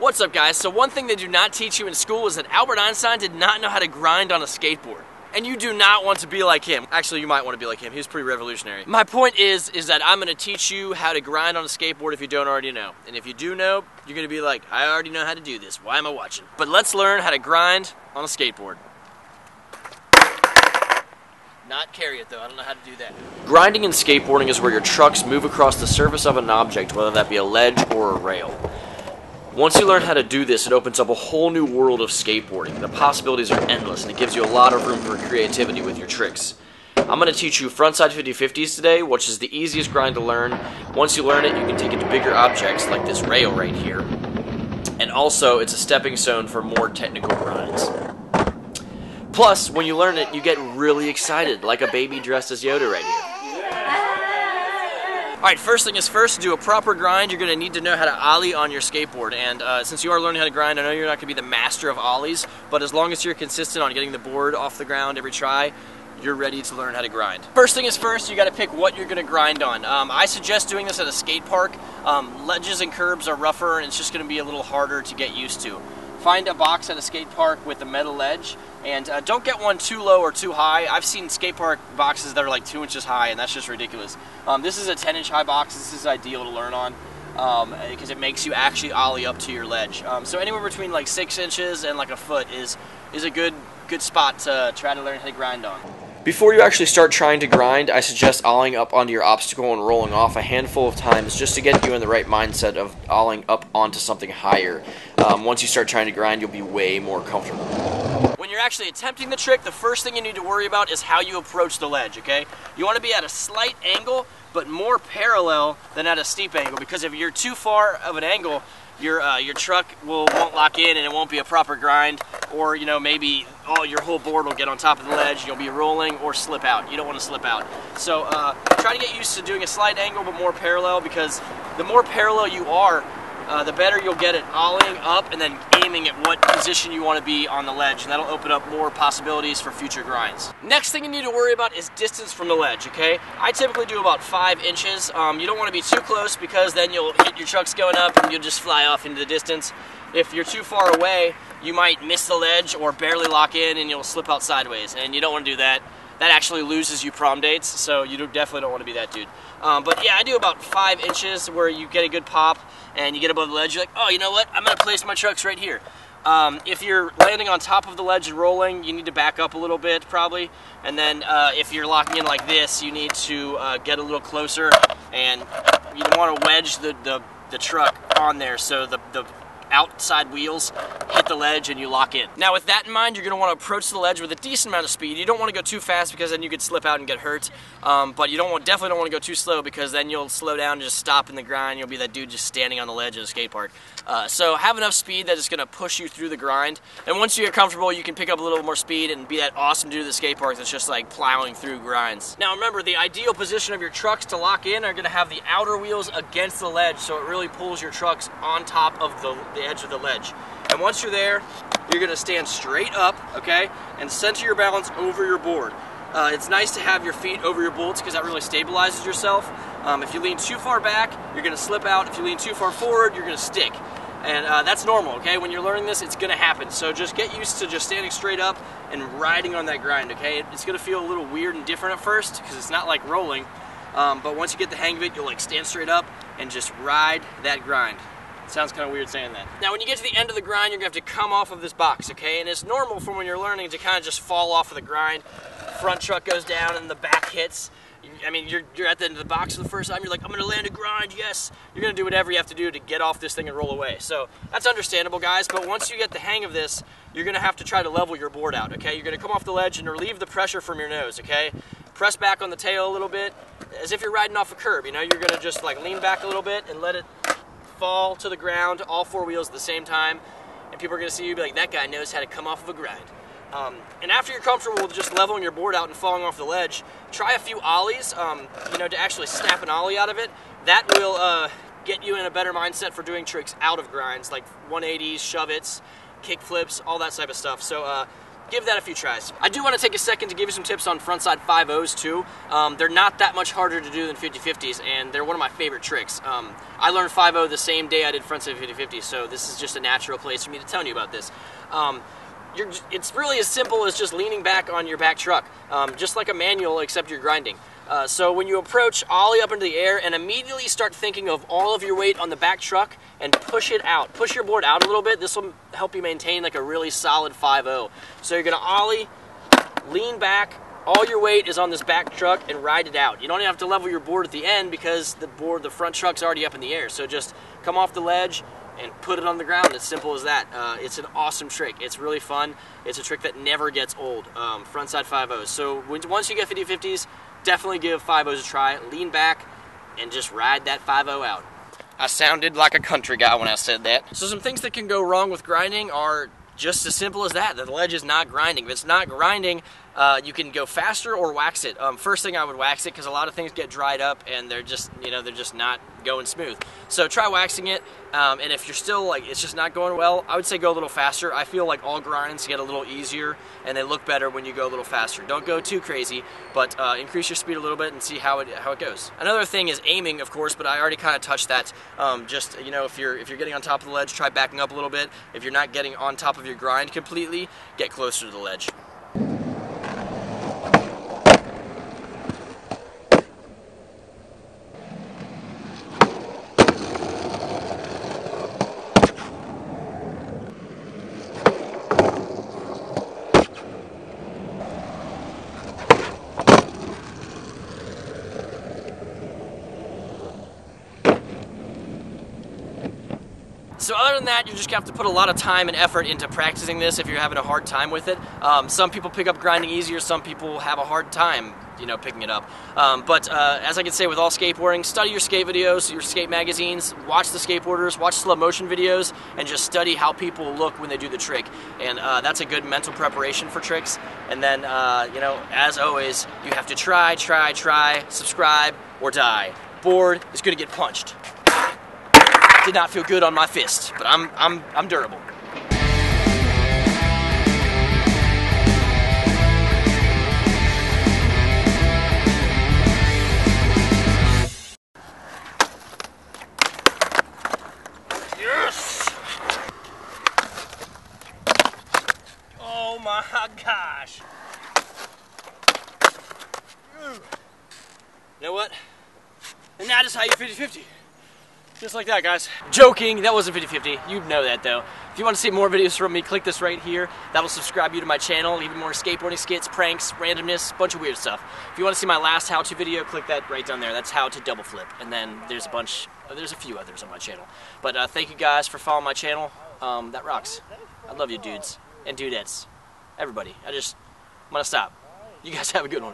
What's up, guys? So one thing they do not teach you in school is that Albert Einstein did not know how to grind on a skateboard. And you do not want to be like him. Actually, you might want to be like him. He was pretty revolutionary. My point is that I'm going to teach you how to grind on a skateboard if you don't already know. And if you do know, you're going to be like, I already know how to do this. Why am I watching? But let's learn how to grind on a skateboard. Not carry it, though. I don't know how to do that. Grinding in skateboarding is where your trucks move across the surface of an object, whether that be a ledge or a rail. Once you learn how to do this, it opens up a whole new world of skateboarding. The possibilities are endless, and it gives you a lot of room for creativity with your tricks. I'm going to teach you frontside 50-50s today, which is the easiest grind to learn. Once you learn it, you can take it to bigger objects like this rail right here. And also, it's a stepping stone for more technical grinds. Plus, when you learn it, you get really excited, like a baby dressed as Yoda right here. Alright, first thing is first, to do a proper grind, you're going to need to know how to ollie on your skateboard. And since you are learning how to grind, I know you're not going to be the master of ollies, but as long as you're consistent on getting the board off the ground every try, you're ready to learn how to grind. First thing is first, you got to pick what you're going to grind on. I suggest doing this at a skate park. Ledges and curbs are rougher, and it's just going to be a little harder to get used to. Find a box at a skate park with a metal ledge, and don't get one too low or too high. I've seen skate park boxes that are like 2 inches high, and that's just ridiculous. This is a 10-inch high box. This is ideal to learn on because it makes you actually ollie up to your ledge. So anywhere between like 6 inches and like a foot is a good spot to try to learn how to grind on. Before you actually start trying to grind, I suggest ollieing up onto your obstacle and rolling off a handful of times just to get you in the right mindset of ollieing up onto something higher. Once you start trying to grind, you'll be way more comfortable. When you're actually attempting the trick, the first thing you need to worry about is how you approach the ledge, okay? You want to be at a slight angle, but more parallel than at a steep angle, because if you're too far of an angle, your truck won't lock in and it won't be a proper grind, or maybe your whole board will get on top of the ledge and you'll be rolling or slip out. You don't want to slip out. So try to get used to doing a slight angle but more parallel, because the more parallel you are, the better you'll get at ollieing up and then aiming at what position you want to be on the ledge, and that'll open up more possibilities for future grinds. Next thing you need to worry about is distance from the ledge, okay? I typically do about 5 inches. You don't want to be too close, because then you'll hit your trucks going up and you'll just fly off into the distance. If you're too far away, you might miss the ledge or barely lock in and you'll slip out sideways, and you don't want to do that. That actually loses you prom dates, so you definitely don't want to be that dude. But yeah, I do about 5 inches where you get a good pop and you get above the ledge. You're like, oh, you know what? I'm going to place my trucks right here. If you're landing on top of the ledge and rolling, you need to back up a little bit probably. And then if you're locking in like this, you need to get a little closer, and you want to wedge the truck on there so the outside wheels hit the ledge and you lock in. Now with that in mind, you're going to want to approach the ledge with a decent amount of speed. You don't want to go too fast, because then you could slip out and get hurt. But you definitely don't want to go too slow, because then you'll slow down and just stop in the grind. You'll be that dude just standing on the ledge at a skate park. So have enough speed that is going to push you through the grind. And once you get comfortable, you can pick up a little more speed and be that awesome dude at the skate park that's just like plowing through grinds. Now remember, the ideal position of your trucks to lock in are going to have the outer wheels against the ledge, so it really pulls your trucks on top of the edge of the ledge. And once you're there, you're going to stand straight up, okay, and center your balance over your board. It's nice to have your feet over your bolts, because that really stabilizes yourself. If you lean too far back, you're going to slip out. If you lean too far forward, you're going to stick. And that's normal, okay? When you're learning this, it's going to happen. So just get used to just standing straight up and riding on that grind, okay? It's going to feel a little weird and different at first, because it's not like rolling. But once you get the hang of it, you'll like stand straight up and just ride that grind. Sounds kind of weird saying that. Now when you get to the end of the grind, you're going to have to come off of this box, okay? And it's normal for when you're learning to kind of just fall off of the grind. Front truck goes down and the back hits. I mean, you're at the end of the box for the first time. You're like, I'm going to land a grind, yes. You're going to do whatever you have to do to get off this thing and roll away. So that's understandable, guys. But once you get the hang of this, you're going to have to try to level your board out, okay? You're going to come off the ledge and relieve the pressure from your nose, okay? Press back on the tail a little bit, as if you're riding off a curb, you know? You're going to just like lean back a little bit and let it fall to the ground, all 4 wheels at the same time, and people are going to see you be like, that guy knows how to come off of a grind. And after you're comfortable with just leveling your board out and falling off the ledge, try a few ollies, to actually snap an ollie out of it. That will get you in a better mindset for doing tricks out of grinds, like 180s, shove-its, kick flips, all that type of stuff. So give that a few tries. I do want to take a second to give you some tips on frontside 5.0s too. They're not that much harder to do than 50/50s, and they're one of my favorite tricks. I learned 5.0 the same day I did frontside 50/50s, so this is just a natural place for me to tell you about this. It's really as simple as just leaning back on your back truck, just like a manual, except you're grinding. So when you approach, ollie up into the air and immediately start thinking of all of your weight on the back truck and push it out. Push your board out a little bit. This will help you maintain like a really solid 5.0. So you're going to ollie, lean back, all your weight is on this back truck, and ride it out. You don't even have to level your board at the end because the front truck's already up in the air. So just come off the ledge and put it on the ground. It's simple as that. It's an awesome trick. It's really fun. It's a trick that never gets old. Frontside 5.0s. So once you get 50/50s, definitely give 5.0s a try. Lean back and just ride that 5.0 out. I sounded like a country guy when I said that. So some things that can go wrong with grinding are just as simple as that. The ledge is not grinding. If it's not grinding, you can go faster or wax it. First thing, I would wax it because a lot of things get dried up and they're just not going smooth. So try waxing it, and if you're still like it's just not going well, I would say go a little faster. I feel like all grinds get a little easier and they look better when you go a little faster. Don't go too crazy, but increase your speed a little bit and see how it goes. Another thing is aiming, of course, but I already kind of touched that. Just if you're getting on top of the ledge, try backing up a little bit. If you're not getting on top of your grind completely, get closer to the ledge. So other than that, you just have to put a lot of time and effort into practicing this if you're having a hard time with it. Some people pick up grinding easier, some people have a hard time, picking it up. But as I can say with all skateboarding, study your skate videos, your skate magazines, watch the skateboarders, watch slow motion videos, and just study how people look when they do the trick. And that's a good mental preparation for tricks. And then, as always, you have to try, subscribe, or die. Board is going to get punched. Did not feel good on my fist, but I'm durable. Yes! Oh my gosh! You know what? And that is how you 50/50. Just like that, guys. Joking, that wasn't 50/50. You'd know that, though. If you want to see more videos from me, click this right here. That'll subscribe you to my channel. Even more skateboarding skits, pranks, randomness, bunch of weird stuff. If you want to see my last how-to video, click that right down there. That's how to double flip. And then there's a few others on my channel. But thank you guys for following my channel. That rocks. I love you dudes and dudettes. Everybody. I'm gonna stop. You guys have a good one.